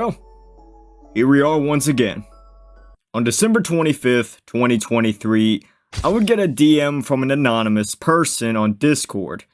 Well, here we are once again. On December 25th, 2023, I would get a DM from an anonymous person on Discord.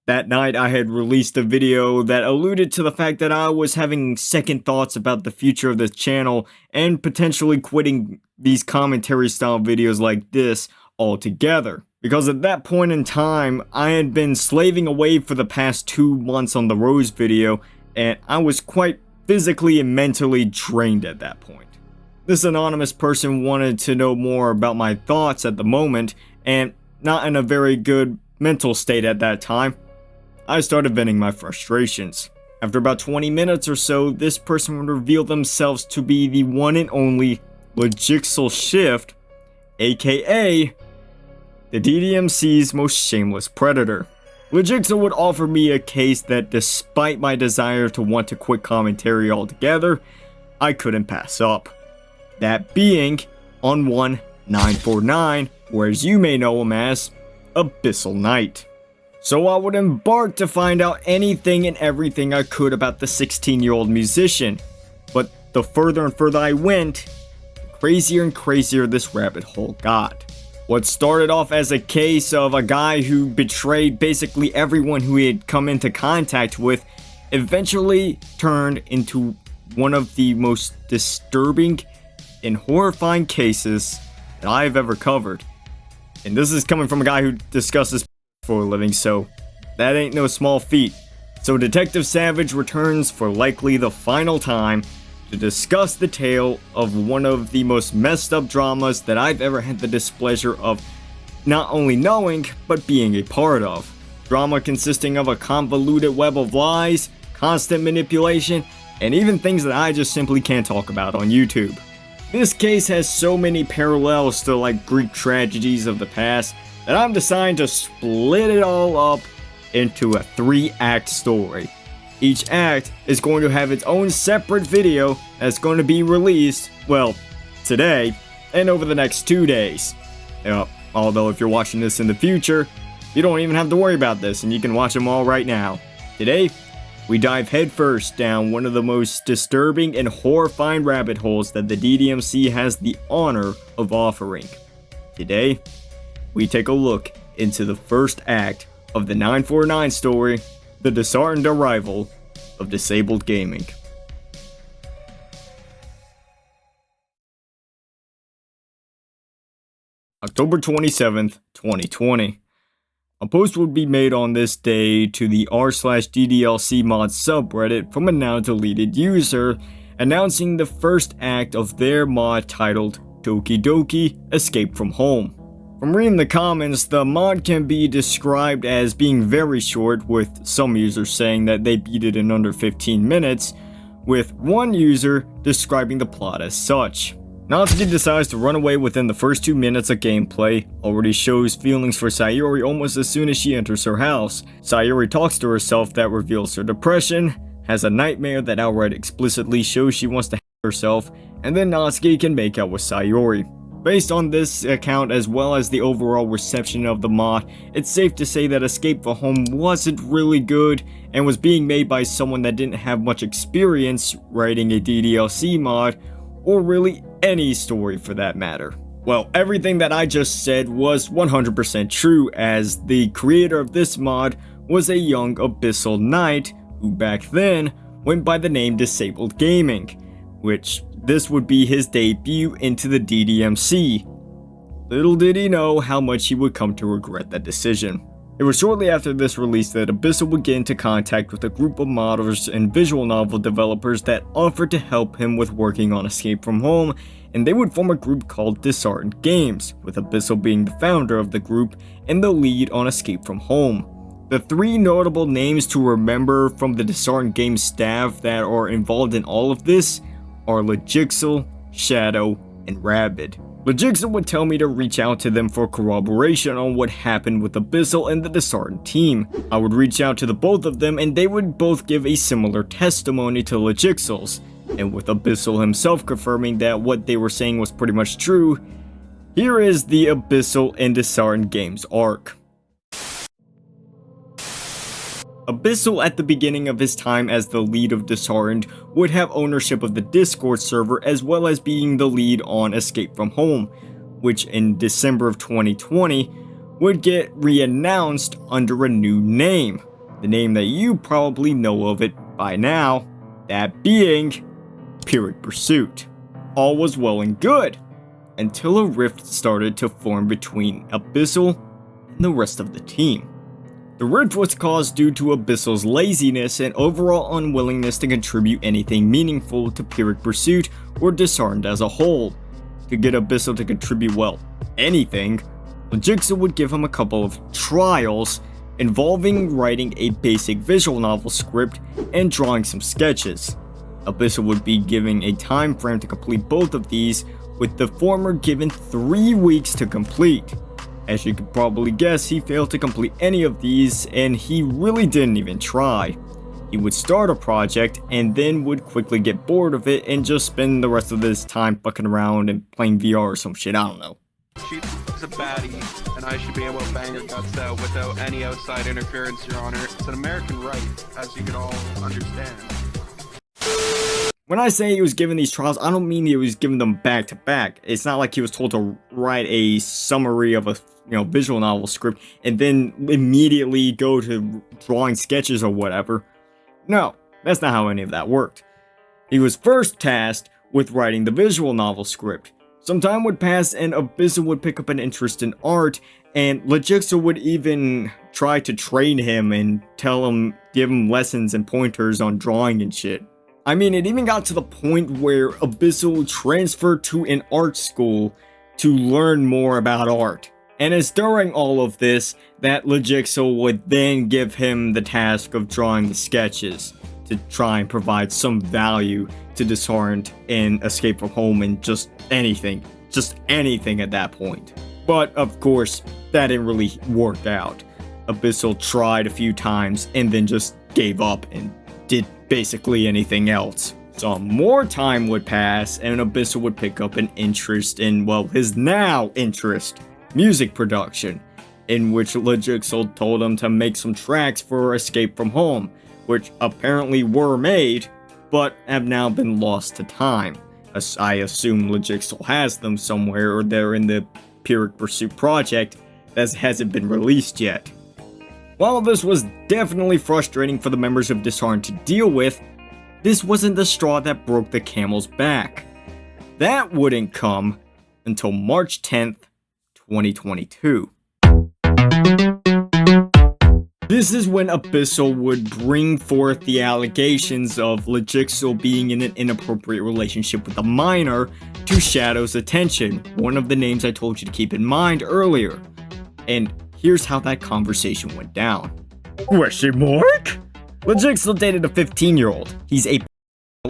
That night, I had released a video that alluded to the fact that I was having second thoughts about the future of this channel and potentially quitting these commentary style videos like this altogether. Because at that point in time, I had been slaving away for the past 2 months on the Rose video, and I was quite physically and mentally drained at that point. This anonymous person wanted to know more about my thoughts at the moment, and not in a very good mental state at that time. I started venting my frustrations. After about 20 minutes or so, this person would reveal themselves to be the one and only Logixel Shift, aka the DDMC's most shameless predator. Logixel would offer me a case that, despite my desire to want to quit commentary altogether, I couldn't pass up. That being on 1949, or as you may know him as, Abyssal Knight. So I would embark to find out anything and everything I could about the 16-year-old musician. But the further and further I went, the crazier and crazier this rabbit hole got. What started off as a case of a guy who betrayed basically everyone who he had come into contact with eventually turned into one of the most disturbing and horrifying cases that I've ever covered. And this is coming from a guy who discusses for a living, so that ain't no small feat. So Detective Savage returns for likely the final time to discuss the tale of one of the most messed up dramas that I've ever had the displeasure of not only knowing, but being a part of. Drama consisting of a convoluted web of lies, constant manipulation, and even things that I just simply can't talk about on YouTube. This case has so many parallels to like Greek tragedies of the past that I'm deciding to split it all up into a 3-act story. Each act is going to have its own separate video that's going to be released, well, today and over the next 2 days. Although if you're watching this in the future, you don't even have to worry about this and you can watch them all right now. Today, we dive headfirst down one of the most disturbing and horrifying rabbit holes that the DDMC has the honor of offering. Today, we take a look into the first act of the 949 story, The Disheartened Arrival of Disabled Gaming. October 27th, 2020. A post would be made on this day to the r/DDLC mod subreddit from a now deleted user, announcing the first act of their mod titled Doki Doki Escape from Home. From reading the comments, the mod can be described as being very short, with some users saying that they beat it in under 15 minutes, with one user describing the plot as such. Natsuki decides to run away within the first 2 minutes of gameplay, already shows feelings for Sayori almost as soon as she enters her house. Sayori talks to herself that reveals her depression, has a nightmare that outright explicitly shows she wants to hang herself, and then Natsuki can make out with Sayori. Based on this account as well as the overall reception of the mod, it's safe to say that Escape from Home wasn't really good and was being made by someone that didn't have much experience writing a DDLC mod, or really any story for that matter. Well, everything that I just said was 100% true, as the creator of this mod was a young Abyssal Knight who back then went by the name Disabled Gaming, which this would be his debut into the DDMC. Little did he know how much he would come to regret that decision. It was shortly after this release that Abyssal would get into contact with a group of modders and visual novel developers that offered to help him with working on Escape from Home, and they would form a group called Disheartened Games, with Abyssal being the founder of the group and the lead on Escape from Home. The 3 notable names to remember from the Disheartened Games staff that are involved in all of this are Logixel, Shadow, and Rabid. Logixel would tell me to reach out to them for corroboration on what happened with Abyssal and the Disheartened team. I would reach out to the both of them and they would both give a similar testimony to Logixel's, and with Abyssal himself confirming that what they were saying was pretty much true, here is the Abyssal and Disheartened Games arc. Abyssal, at the beginning of his time as the lead of Disheartened, would have ownership of the Discord server as well as being the lead on Escape from Home, which in December of 2020 would get re-announced under a new name. The name that you probably know of it by now, that being Pyrrhic Pursuit. All was well and good, until a rift started to form between Abyssal and the rest of the team. The rift was caused due to Abyssal's laziness and overall unwillingness to contribute anything meaningful to Pyrrhic Pursuit or Disarmed as a whole. To get Abyssal to contribute, well, anything, Logixel would give him a couple of trials involving writing a basic visual novel script and drawing some sketches. Abyssal would be given a time frame to complete both of these, with the former given 3 weeks to complete. As you could probably guess, he failed to complete any of these, and he really didn't even try. He would start a project and then would quickly get bored of it and just spend the rest of his time fucking around and playing VR or some shit, I don't know. She's a baddie, and I should be able to bang her guts out without any outside interference, Your Honor. It's an American right, as you can all understand. When I say he was given these trials, I don't mean he was giving them back to back. It's not like he was told to write a summary of a visual novel script and then immediately go to drawing sketches or whatever. No, that's not how any of that worked. He was first tasked with writing the visual novel script. Some time would pass and Abyssal would pick up an interest in art, and Logixel would even try to train him and give him lessons and pointers on drawing and shit. I mean, it even got to the point where Abyssal transferred to an art school to learn more about art. And it's during all of this that Logixel would then give him the task of drawing the sketches to try and provide some value to Disheartened and Escape from Home and just anything at that point. But of course, that didn't really work out. Abyssal tried a few times and then just gave up and did basically anything else. Some more time would pass and Abyssal would pick up an interest in, well, his now interest, music production, in which Logixel told him to make some tracks for Escape from Home, which apparently were made, but have now been lost to time. As I assume Logixel has them somewhere, or they're in the Pyrrhic Pursuit project that hasn't been released yet. While this was definitely frustrating for the members of Disheartened to deal with, this wasn't the straw that broke the camel's back. That wouldn't come until March 10th, 2022. This is when Abyssal would bring forth the allegations of Logixel being in an inappropriate relationship with a minor to Shadow's attention, one of the names I told you to keep in mind earlier. And here's how that conversation went down. Question mark? Logixel dated a 15-year-old. He's a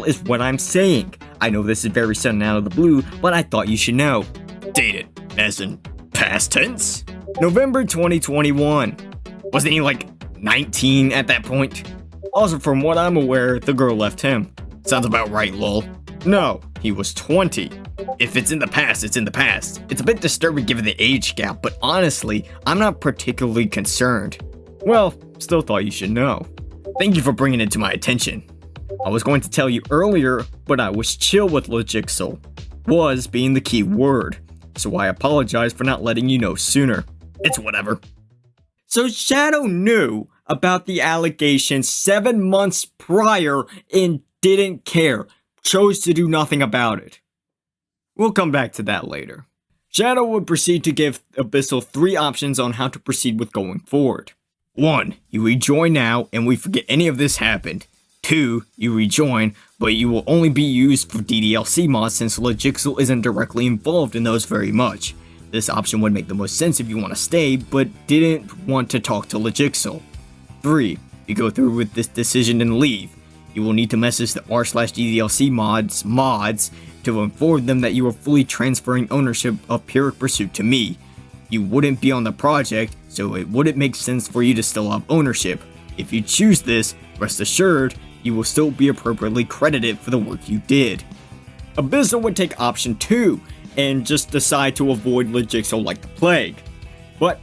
is what I'm saying. I know this is very sudden out of the blue, but I thought you should know. Dated, as in past tense? November 2021. Wasn't he like 19 at that point? Also, from what I'm aware, the girl left him. Sounds about right, lol. No, he was 20. If it's in the past, it's in the past. It's a bit disturbing given the age gap, but honestly, I'm not particularly concerned. Well, still thought you should know. Thank you for bringing it to my attention. I was going to tell you earlier, but I was chill with Logixel. Was being the key word, so I apologize for not letting you know sooner. It's whatever. So Shadow knew about the allegations 7 months prior and didn't care. Chose to do nothing about it. We'll come back to that later. Shadow would proceed to give Abyssal 3 options on how to proceed with going forward. 1. You rejoin now and we forget any of this happened. 2. You rejoin, but you will only be used for DDLC mods since Logixel isn't directly involved in those very much. This option would make the most sense if you want to stay, but didn't want to talk to Logixel. 3. You go through with this decision and leave. You will need to message the r/DDLC mods to inform them that you are fully transferring ownership of Pyrrhic Pursuit to me. You wouldn't be on the project, so it wouldn't make sense for you to still have ownership. If you choose this, rest assured, you will still be appropriately credited for the work you did. Abyssal would take option 2, and just decide to avoid Logixel like the plague. But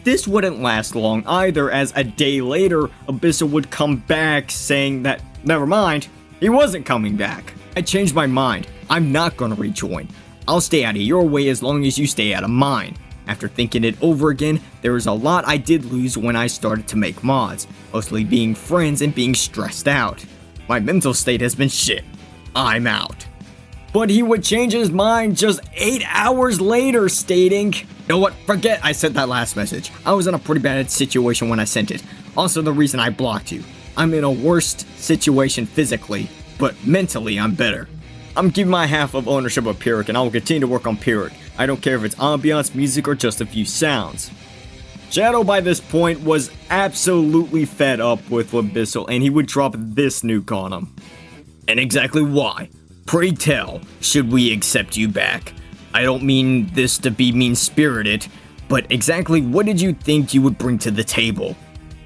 this wouldn't last long either, as a day later, Abyssal would come back saying that, never mind, he wasn't coming back. I changed my mind. I'm not gonna rejoin. I'll stay out of your way as long as you stay out of mine. After thinking it over again, there was a lot I did lose when I started to make mods, mostly being friends and being stressed out. My mental state has been shit. I'm out. But he would change his mind just 8 hours later, stating, "You know what, forget I sent that last message. I was in a pretty bad situation when I sent it. Also the reason I blocked you. I'm in a worse situation physically, but mentally I'm better. I'm keeping my half of ownership of Pyrrhic, and I will continue to work on Pyrrhic. I don't care if it's ambiance, music, or just a few sounds." Shadow by this point was absolutely fed up with Abyssal, and he would drop this nuke on him. "And exactly why? Pray tell, should we accept you back? I don't mean this to be mean-spirited, but exactly what did you think you would bring to the table?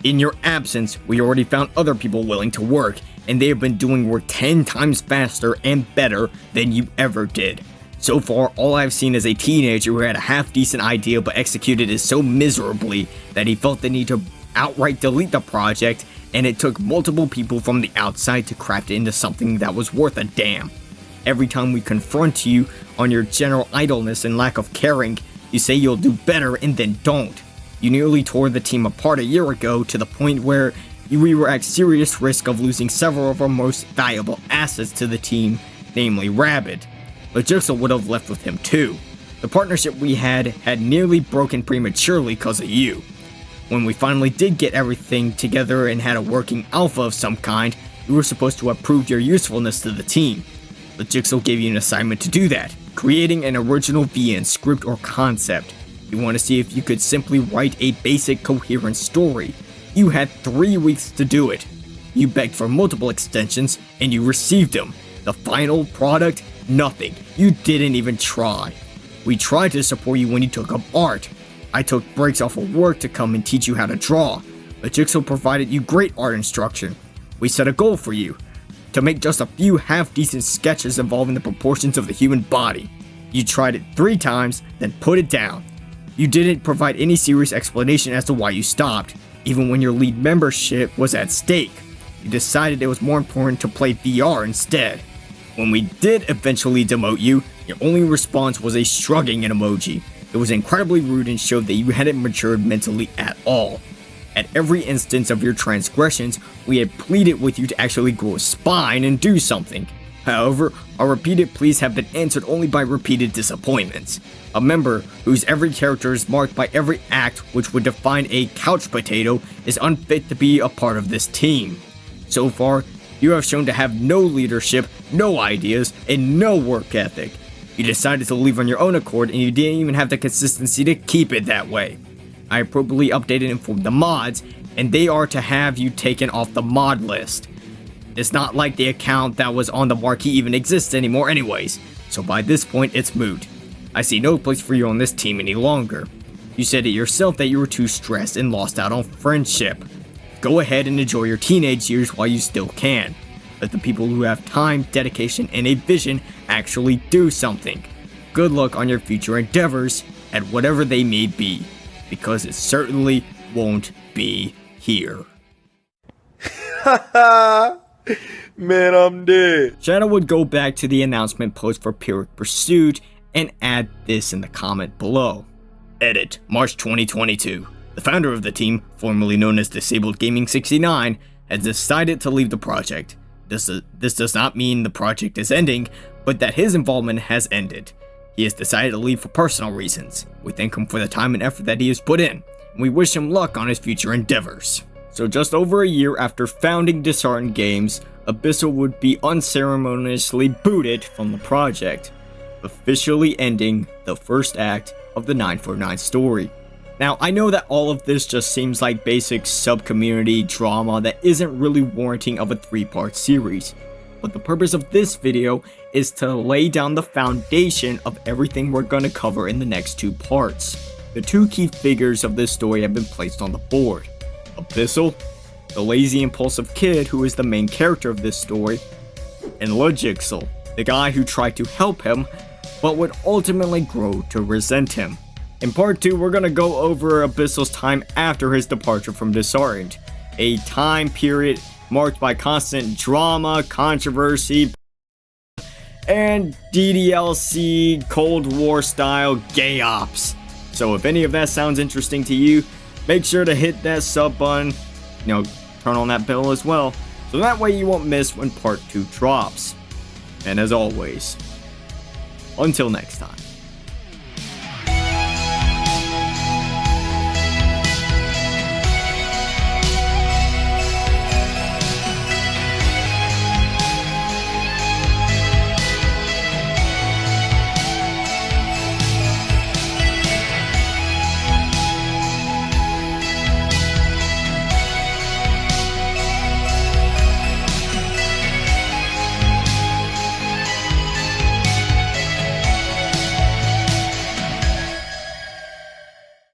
In your absence, we already found other people willing to work, and they have been doing work 10 times faster and better than you ever did. So far, all I've seen is a teenager who had a half-decent idea but executed it so miserably that he felt the need to outright delete the project, and it took multiple people from the outside to craft it into something that was worth a damn. Every time we confront you on your general idleness and lack of caring, you say you'll do better and then don't. You nearly tore the team apart a year ago to the point where we were at serious risk of losing several of our most valuable assets to the team, namely Rabbit. Logixa would have left with him too. The partnership we had nearly broken prematurely because of you. When we finally did get everything together and had a working alpha of some kind, you were supposed to have proved your usefulness to the team. Logixa gave you an assignment to do that, creating an original VN script or concept. You want to see if you could simply write a basic coherent story. You had 3 weeks to do it. You begged for multiple extensions, and you received them. The final product? Nothing. You didn't even try. We tried to support you when you took up art. I took breaks off of work to come and teach you how to draw. Logixa provided you great art instruction. We set a goal for you, to make just a few half-decent sketches involving the proportions of the human body. You tried it 3 times, then put it down. You didn't provide any serious explanation as to why you stopped, even when your lead membership was at stake. You decided it was more important to play VR instead. When we did eventually demote you, your only response was a shrugging emoji. It was incredibly rude and showed that you hadn't matured mentally at all. At every instance of your transgressions, we had pleaded with you to actually grow a spine and do something. However, our repeated pleas have been answered only by repeated disappointments. A member whose every character is marked by every act which would define a couch potato is unfit to be a part of this team. So far, you have shown to have no leadership, no ideas, and no work ethic. You decided to leave on your own accord, and you didn't even have the consistency to keep it that way. I appropriately updated and informed the mods, and they are to have you taken off the mod list. It's not like the account that was on the marquee even exists anymore anyways, so by this point it's moot. I see no place for you on this team any longer. You said it yourself that you were too stressed and lost out on friendship. Go ahead and enjoy your teenage years while you still can. Let the people who have time, dedication, and a vision actually do something. Good luck on your future endeavors, at whatever they may be, because it certainly won't be here. Man, I'm dead. Shadow would go back to the announcement post for Pyrrhic Pursuit and add this in the comment below. Edit, March 2022. The founder of the team, formerly known as DisabledGaming 69, has decided to leave the project. This does not mean the project is ending, but that his involvement has ended. He has decided to leave for personal reasons. We thank him for the time and effort that he has put in, and we wish him luck on his future endeavors. So just over a year after founding Disheartened Games, Abyssal would be unceremoniously booted from the project, officially ending the first act of the 949 story. Now, I know that all of this just seems like basic sub-community drama that isn't really warranting of a 3-part series, but the purpose of this video is to lay down the foundation of everything we're going to cover in the next 2 parts. The 2 key figures of this story have been placed on the board. Abyssal, the lazy impulsive kid who is the main character of this story, and Logixa, the guy who tried to help him, but would ultimately grow to resent him. In part 2, we're going to go over Abyssal's time after his departure from Disheartened, a time period marked by constant drama, controversy, and DDLC Cold War style gay ops. So if any of that sounds interesting to you, make sure to hit that sub button, turn on that bell as well, so that way you won't miss when part 2 drops. And as always, until next time.